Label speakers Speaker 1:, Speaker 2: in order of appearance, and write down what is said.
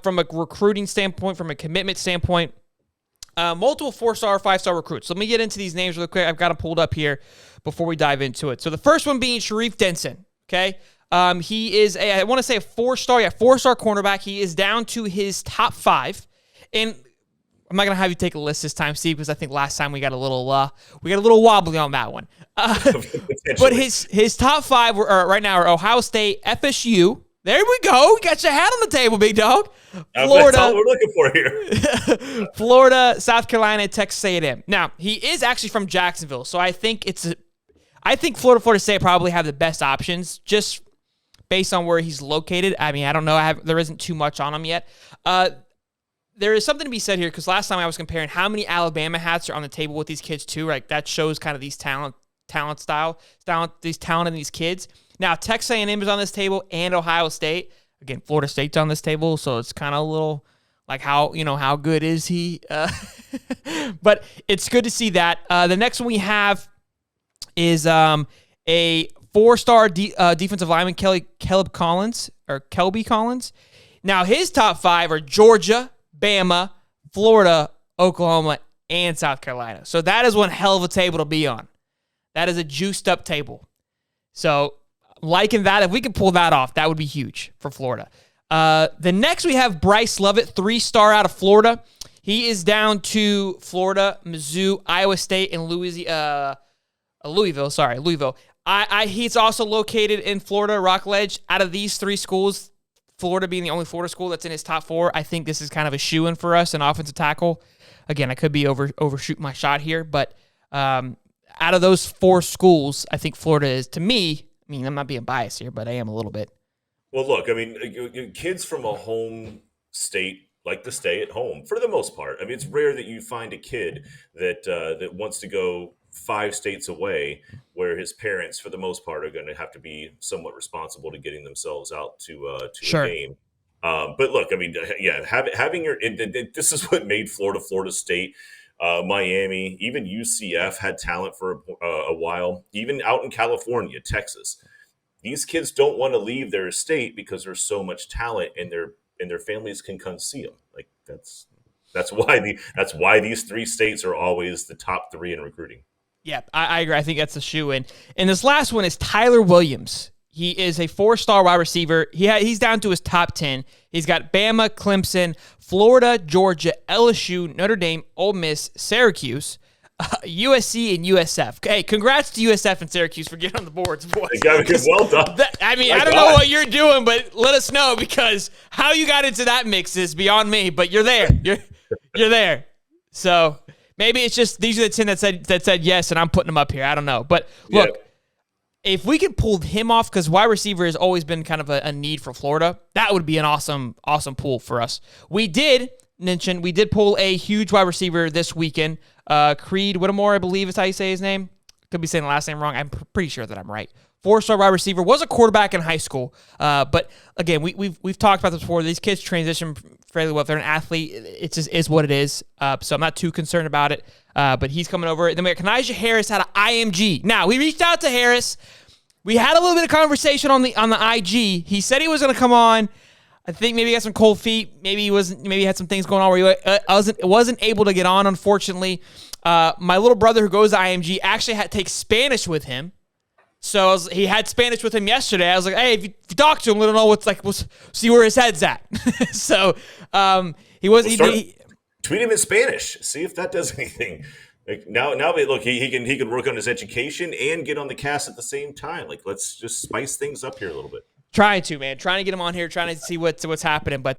Speaker 1: from a recruiting standpoint, from a commitment standpoint. Multiple 4-star, 5-star recruits. Let me get into these names real quick. I've got them pulled up here before we dive into it. So the first one being Sharif Denson. Okay. He is I want to say a 4-star, 4-star cornerback. He is down to his top 5. And I'm not gonna have you take a list this time, Steve, because I think last time we got a little wobbly on that one. But his top 5 right now are Ohio State, FSU. There we go. We got your hat on the table, big dog. Florida.
Speaker 2: That's all we're looking for here.
Speaker 1: Florida, South Carolina, Texas A&M. Now, he is actually from Jacksonville, so I think Florida State probably have the best options just based on where he's located. I mean, I don't know. There isn't too much on him yet. There is something to be said here because last time I was comparing how many Alabama hats are on the table with these kids too. Right, that shows kind of these talent in these kids. Now, Texas A&M is on this table and Ohio State. Again, Florida State's on this table, so it's kind of a little like how good is he? But it's good to see that. The next one we have is a 4-star defensive lineman, Kelby Collins. Now, his top 5 are Georgia, Bama, Florida, Oklahoma, and South Carolina. So that is one hell of a table to be on. That is a juiced up table. So liking that, if we could pull that off, that would be huge for Florida. The next we have Bryce Lovett, 3-star out of Florida. He is down to Florida, Mizzou, Iowa State, and Louisville. He's also located in Florida, Rockledge. Out of these 3 schools, Florida being the only Florida school that's in his top 4, I think this is kind of a shoo-in for us, an offensive tackle. Again, I could be overshoot my shot here, but out of those 4 schools, I think Florida is, to me, I mean, I'm not being biased here, but I am a little bit.
Speaker 2: Well, look, I mean, kids from a home state like to stay at home for the most part. I mean, it's rare that you find a kid that wants to go 5 states away, where his parents, for the most part, are going to have to be somewhat responsible to getting themselves out to
Speaker 1: Sure.
Speaker 2: a game. But look, I mean, yeah, having this is what made Florida State, Miami, even UCF had talent for a while. Even out in California, Texas, these kids don't want to leave their state because there's so much talent, and their families can come see them. Like that's why these 3 states are always the top 3 in recruiting.
Speaker 1: Yeah, I agree. I think that's a shoe-in. And this last one is Tyler Williams. He is a 4-star wide receiver. He's down to his top 10. He's got Bama, Clemson, Florida, Georgia, LSU, Notre Dame, Ole Miss, Syracuse, USC, and USF. Hey, congrats to USF and Syracuse for getting on the boards, boys.
Speaker 2: Well done.
Speaker 1: I don't know what you're doing, but let us know, because how you got into that mix is beyond me. But you're there. You're there. So maybe it's just these are the 10 that said yes, and I'm putting them up here. I don't know. But look, if we could pull him off, because wide receiver has always been kind of a need for Florida, that would be an awesome pull for us. We did pull a huge wide receiver this weekend. Creed Whittemore, I believe is how you say his name. Could be saying the last name wrong. I'm pretty sure that I'm right. 4-star wide receiver, was a quarterback in high school. But again, we've talked about this before. These kids transition fairly well. If they're an athlete, it just is what it is. So I'm not too concerned about it. But he's coming over. Then we got Kanijah Harris out of IMG. Now, we reached out to Harris. We had a little bit of conversation on the IG. He said he was going to come on. I think maybe he had some cold feet. Maybe he had some things going on where he wasn't able to get on, unfortunately. My little brother who goes to IMG actually had to take Spanish with him. So he had Spanish with him yesterday. I was like, hey, if you talk to him, let him know we'll see where his head's at. So he was.
Speaker 2: Tweet him in Spanish. See if that does anything. Like now, look, he can work on his education and get on the cast at the same time. Like, let's just spice things up here a little bit.
Speaker 1: Trying to get him on here, trying to see what's happening. But